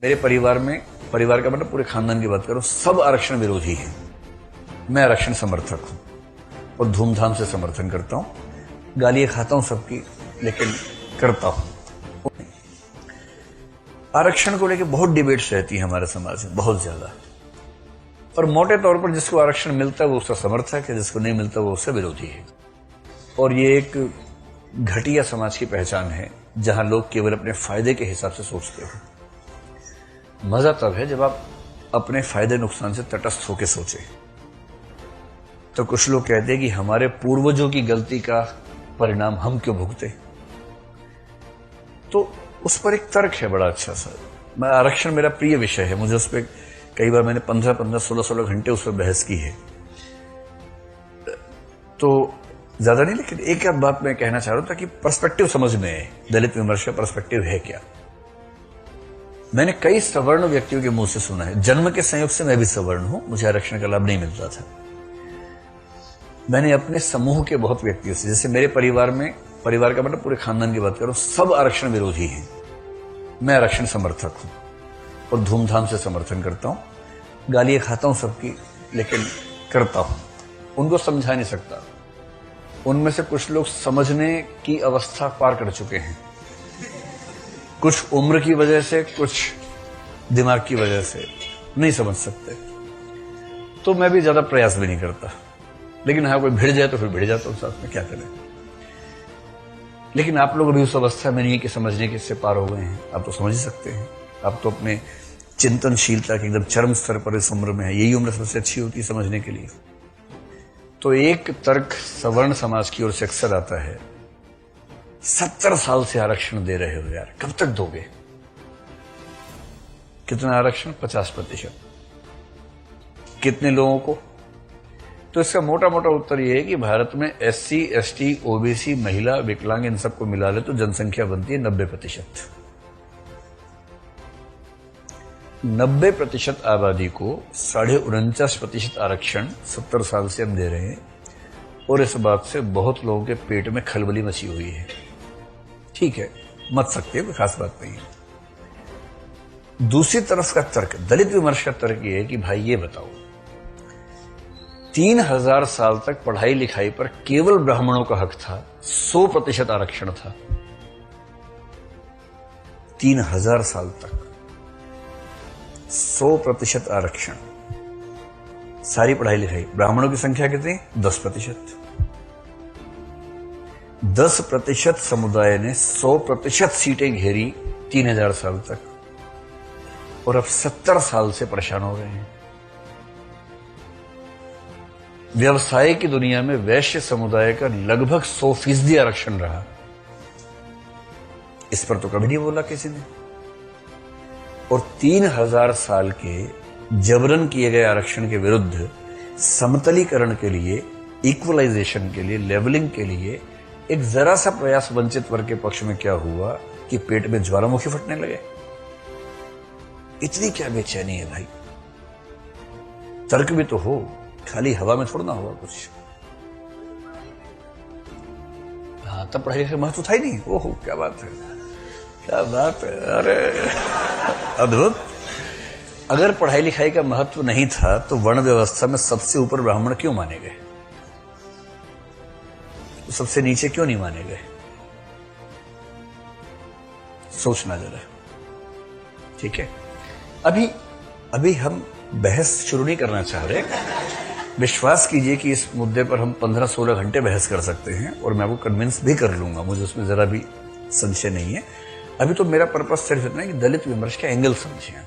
मेरे परिवार का मतलब पूरे खानदान की बात करूं, सब आरक्षण विरोधी हैं। मैं आरक्षण समर्थक हूं और धूमधाम से समर्थन करता हूं। गालियां खाता हूं सबकी, लेकिन करता हूं। आरक्षण को लेकर बहुत डिबेट्स रहती है हमारे समाज में, बहुत ज्यादा। और मोटे तौर पर जिसको आरक्षण मिलता है वो उसका समर्थक है, जिसको नहीं मिलता वो उससे विरोधी है। और ये एक घटिया समाज की पहचान है जहां लोग केवल अपने फायदे के हिसाब से सोचते हो। मजा तब है जब आप अपने फायदे नुकसान से तटस्थ होकर सोचे। तो कुछ लोग कहते हैं कि हमारे पूर्वजों की गलती का परिणाम हम क्यों भुगते। तो उस पर एक तर्क है बड़ा अच्छा सा। मैं आरक्षण मेरा प्रिय विषय है, मुझे उस पर कई बार मैंने 15-15, 16-16 घंटे उस पर बहस की है। तो ज्यादा नहीं, लेकिन एक बात मैं कहना चाह रहा हूं ताकि पर्सपेक्टिव समझ में आए। दलित विमर्श का पर्सपेक्टिव है क्या। मैंने कई सवर्ण व्यक्तियों के मुंह से सुना है, जन्म के संयोग से मैं भी सवर्ण हूं, मुझे आरक्षण का लाभ नहीं मिलता था। मैंने अपने समूह के बहुत व्यक्तियों से, जैसे मेरे परिवार का मतलब पूरे खानदान की बात करूं, सब आरक्षण विरोधी हैं। मैं आरक्षण समर्थक हूं और धूमधाम से समर्थन करता हूं। गालियां खाता हूं सबकी, लेकिन करता हूं। उनको समझा नहीं सकता। उनमें से कुछ लोग समझने की अवस्था पार कर चुके हैं, कुछ उम्र की वजह से, कुछ दिमाग की वजह से नहीं समझ सकते। तो मैं भी ज्यादा प्रयास भी नहीं करता, लेकिन हाँ कोई भिड़ जाए तो फिर भिड़ जाता हूं, साथ में क्या करें। लेकिन आप लोग अभी उस अवस्था में नहीं है कि समझने के इससे पार हो गए हैं। आप तो समझ ही सकते हैं। आप तो अपने चिंतनशीलता के एकदम चरम स्तर पर इस उम्र में है। यही उम्र सबसे अच्छी होती है समझने के लिए। तो एक तर्क सवर्ण समाज की ओर से अक्सर आता है, 70 साल से आरक्षण दे रहे हो यार, कब तक दोगे। कितना आरक्षण? 50%। कितने लोगों को? तो इसका मोटा मोटा उत्तर यह है कि भारत में SC, ST, OBC, महिला, विकलांग, इन सबको मिला ले तो जनसंख्या बनती है 90%। 90% आबादी को 49.5% आरक्षण 70 साल से हम दे रहे हैं। और इस बात से बहुत लोगों के पेट में खलबली मची हुई है। ठीक है, मत सकते हैं, कोई खास बात नहीं है। दूसरी तरफ का तर्क, दलित विमर्श का तर्क यह है कि भाई ये बताओ, 3000 साल तक पढ़ाई लिखाई पर केवल ब्राह्मणों का हक था, 100% आरक्षण था। 3000 साल तक 100% आरक्षण, सारी पढ़ाई लिखाई। ब्राह्मणों की संख्या कितनी? 10%। 10% समुदाय ने 100% सीटें घेरी 3000 साल तक, और अब 70 साल से परेशान हो गए हैं। व्यवसाय की दुनिया में वैश्य समुदाय का लगभग 100% आरक्षण रहा। इस पर तो कभी नहीं बोला किसी ने। और 3000 साल के जबरन किए गए आरक्षण के विरुद्ध समतलीकरण के लिए, इक्वलाइजेशन के लिए, लेवलिंग के लिए एक जरा सा प्रयास वंचित वर्ग के पक्ष में क्या हुआ कि पेट में ज्वालामुखी फटने लगे। इतनी क्या बेचैनी है भाई। तर्क भी तो हो, खाली हवा में थोड़ा ना होगा कुछ। हाँ, तब पढ़ाई लिखाई महत्व था ही नहीं। ओहो, क्या बात है, क्या बात है, अरे अद्भुत। अगर पढ़ाई लिखाई का महत्व नहीं था तो वर्ण व्यवस्था में सबसे ऊपर ब्राह्मण क्यों माने गए, तो सबसे नीचे क्यों नहीं माने गए। सोचना जरा। ठीक है, अभी हम बहस शुरू नहीं करना चाह रहे। विश्वास कीजिए कि इस मुद्दे पर हम 15-16 घंटे बहस कर सकते हैं और मैं आपको कन्विंस भी कर लूंगा, मुझे उसमें जरा भी संशय नहीं है। अभी तो मेरा पर्पस सिर्फ इतना है कि दलित विमर्श के एंगल समझें।